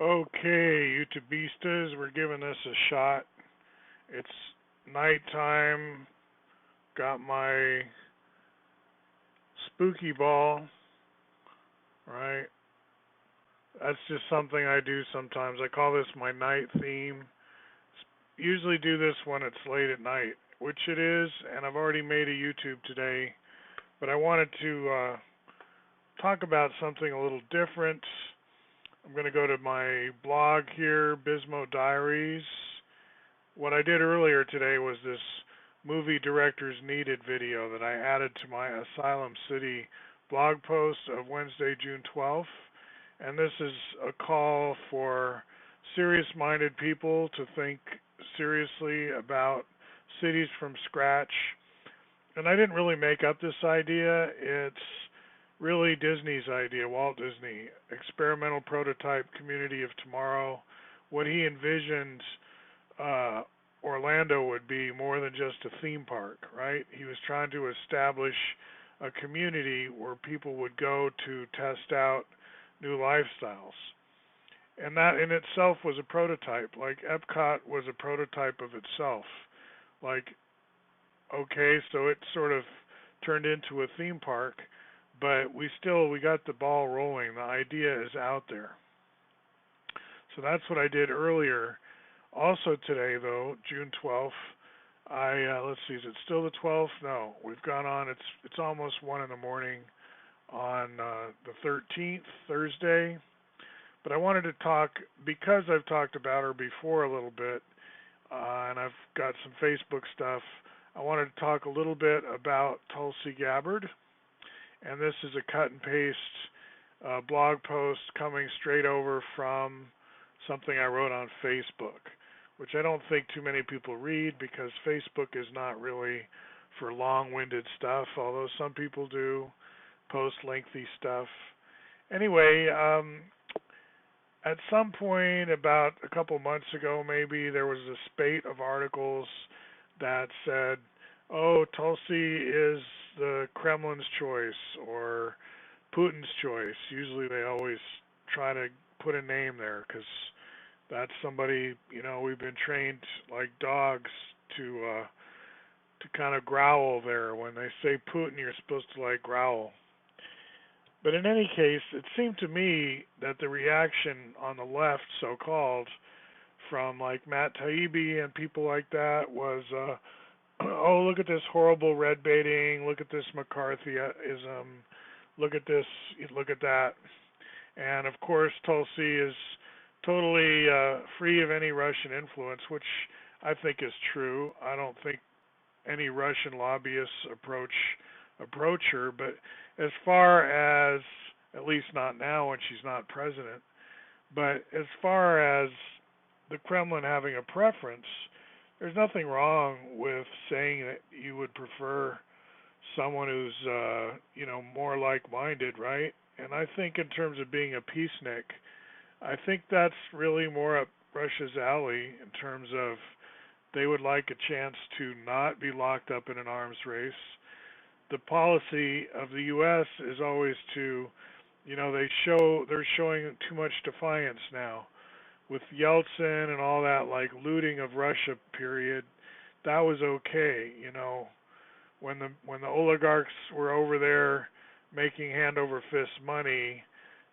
Okay, YouTubistas, we're giving this a shot. It's nighttime. Got my spooky ball, right? That's just something I do sometimes. I call this my night theme. Usually do this when it's late at night, which it is, and I've already made a YouTube today, but I wanted to talk about something a little different. I'm going to go to my blog here, Bismo Diaries. What I did earlier today was this movie directors needed video that I added to my Asylum City blog post of Wednesday, June 12th. And this is a call for serious minded people to think seriously about cities from scratch. And I didn't really make up this idea. It's really Disney's idea, Walt Disney, experimental prototype community of tomorrow. What he envisioned uh, Orlando would be more than just a theme park, right? He was trying to establish a community where people would go to test out new lifestyles. And that in itself was a prototype. Like Epcot was a prototype of itself. Like, okay, so it sort of turned into a theme park, but we got the ball rolling. The idea is out there. So that's what I did earlier. Also today, though, June 12th, I let's see, is it still the 12th? No, we've gone on. It's almost 1 in the morning on the 13th, Thursday. But I wanted to talk because I've talked about her before a little bit, and I've got some Facebook stuff. I wanted to talk a little bit about Tulsi Gabbard, and this is a cut and paste blog post coming straight over from something I wrote on Facebook, which I don't think too many people read because Facebook is not really for long-winded stuff, although some people do post lengthy stuff. Anyway, at some point about a couple months ago maybe there was a spate of articles that said, oh, Tulsi is the Kremlin's choice or Putin's choice. Usually they always try to put a name there because that's somebody, we've been trained like dogs to kind of growl there. When they say Putin, you're supposed to like growl. But in any case, it seemed to me that the reaction on the left, so-called, from like Matt Taibbi and people like that was, oh, look at this horrible red baiting, look at this McCarthyism, look at this, look at that. And of course, Tulsi is totally free of any Russian influence, which I think is true. I don't think any Russian lobbyists approach her, but as far as, at least not now when she's not president, but as far as the Kremlin having a preference, there's nothing wrong with saying that you would prefer someone who's more like-minded, right? And I think in terms of being a peacenik, I think that's really more up Russia's alley in terms of they would like a chance to not be locked up in an arms race. The policy of the U.S. is always to, they're showing too much defiance now with Yeltsin and all that, like looting of Russia period. That was okay, when the oligarchs were over there making hand over fist money,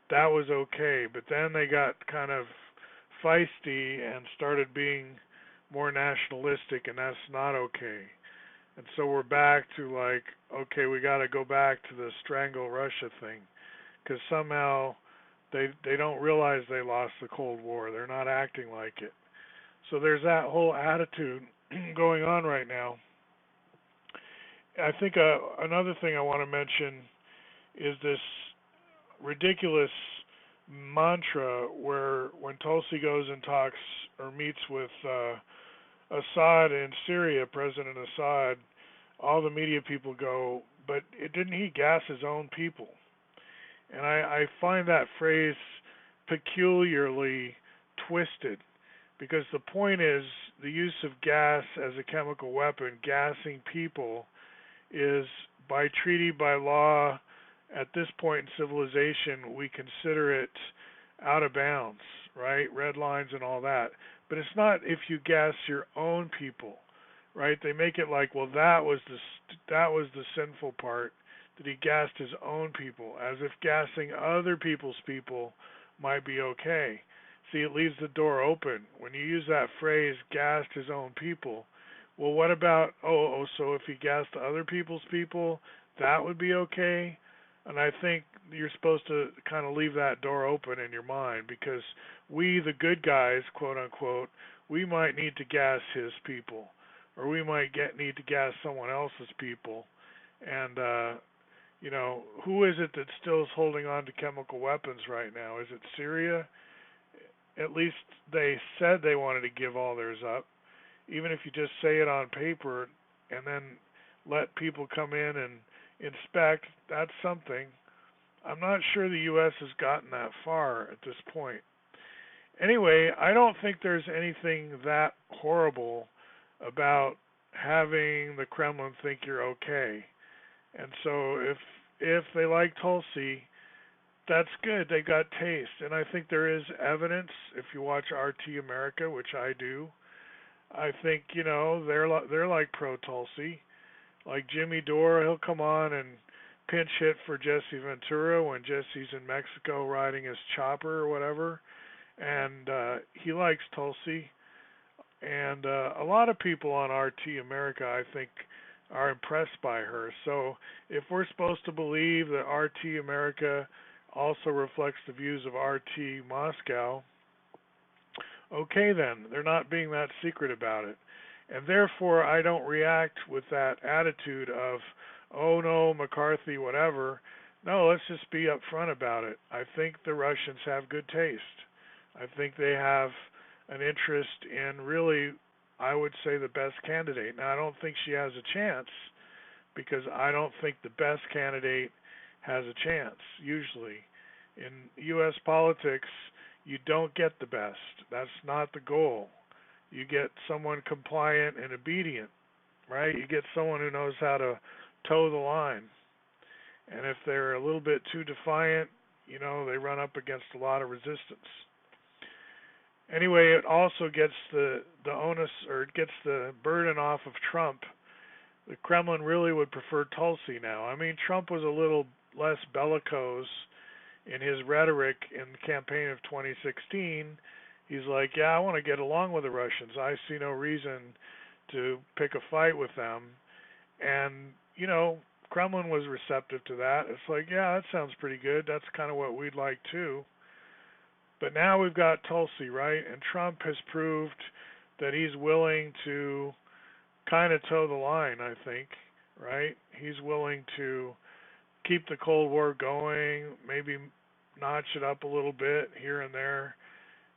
that was okay. But then they got kind of feisty and started being more nationalistic, and that's not okay. And so we're back to like, okay, we got to go back to the strangle Russia thing, because somehow they don't realize they lost the Cold War. They're not acting like it. So there's that whole attitude going on right now. I think another thing I want to mention is this ridiculous mantra where when Tulsi goes and talks or meets with Assad in Syria, President Assad, all the media people go, but didn't he gas his own people? And I find that phrase peculiarly twisted because the point is the use of gas as a chemical weapon, gassing people, is by treaty, by law, at this point in civilization, we consider it out of bounds, right? Red lines and all that. But it's not if you gas your own people, right? They make it like, well, that was the sinful part, that he gassed his own people, as if gassing other people's people might be okay. See, it leaves the door open. When you use that phrase, gassed his own people, well, what about, so if he gassed other people's people, that would be okay? And I think you're supposed to kind of leave that door open in your mind, because we, the good guys, quote unquote, we might need to gas his people, or we might need to gas someone else's people. And who is it that still is holding on to chemical weapons right now? Is it Syria? At least they said they wanted to give all theirs up. Even if you just say it on paper and then let people come in and inspect, that's something. I'm not sure the U.S. has gotten that far at this point. Anyway, I don't think there's anything that horrible about having the Kremlin think you're okay. And so if they like Tulsi, that's good. They got taste. And I think there is evidence, if you watch RT America, which I do, I think, they're like pro Tulsi. Like Jimmy Dore, he'll come on and pinch hit for Jesse Ventura when Jesse's in Mexico riding his chopper or whatever. And he likes Tulsi. And a lot of people on RT America, I think, are impressed by her. So if we're supposed to believe that RT America also reflects the views of RT Moscow, okay then, they're not being that secret about it. And therefore, I don't react with that attitude of, oh no, McCarthy, whatever. No, let's just be upfront about it. I think the Russians have good taste. I think they have an interest in really, I would say, the best candidate. Now, I don't think she has a chance, because I don't think the best candidate has a chance, usually. In U.S. politics, you don't get the best. That's not the goal. You get someone compliant and obedient, right? You get someone who knows how to toe the line. And if they're a little bit too defiant, they run up against a lot of resistance. Anyway, it also gets the onus, or it gets the burden off of Trump. The Kremlin really would prefer Tulsi now. I mean, Trump was a little less bellicose in his rhetoric in the campaign of 2016. He's like, yeah, I want to get along with the Russians. I see no reason to pick a fight with them. And, Kremlin was receptive to that. It's like, yeah, that sounds pretty good. That's kind of what we'd like too. But now we've got Tulsi, right? And Trump has proved that he's willing to kind of toe the line, I think, right? He's willing to keep the Cold War going, maybe notch it up a little bit here and there.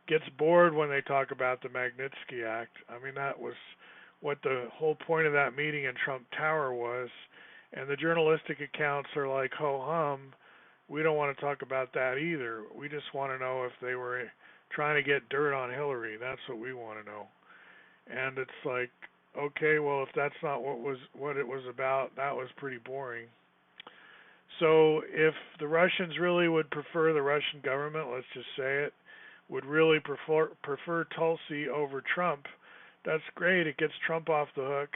Gets bored when they talk about the Magnitsky Act. I mean, that was what the whole point of that meeting in Trump Tower was. And the journalistic accounts are like, ho-hum, we don't want to talk about that either. We just want to know if they were trying to get dirt on Hillary. That's what we want to know. And it's like, okay, well, if that's not what it was about, that was pretty boring. So if the Russians really would prefer, the Russian government, let's just say it, would really prefer Tulsi over Trump, that's great. It gets Trump off the hook.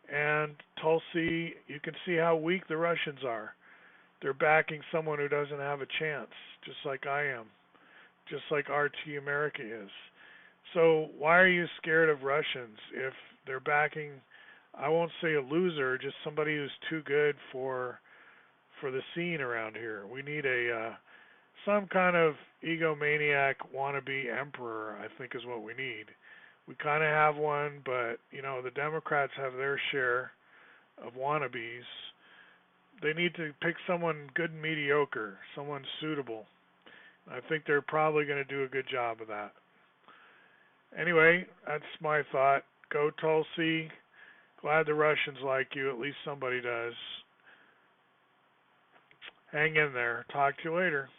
And Tulsi, you can see how weak the Russians are. They're backing someone who doesn't have a chance, just like I am, just like RT America is. So why are you scared of Russians if they're backing, I won't say a loser, just somebody who's too good for the scene around here? We need some kind of egomaniac wannabe emperor, I think, is what we need. We kind of have one, but the Democrats have their share of wannabes. They need to pick someone good and mediocre, someone suitable. I think they're probably going to do a good job of that. Anyway, that's my thought. Go Tulsi. Glad the Russians like you. At least somebody does. Hang in there. Talk to you later.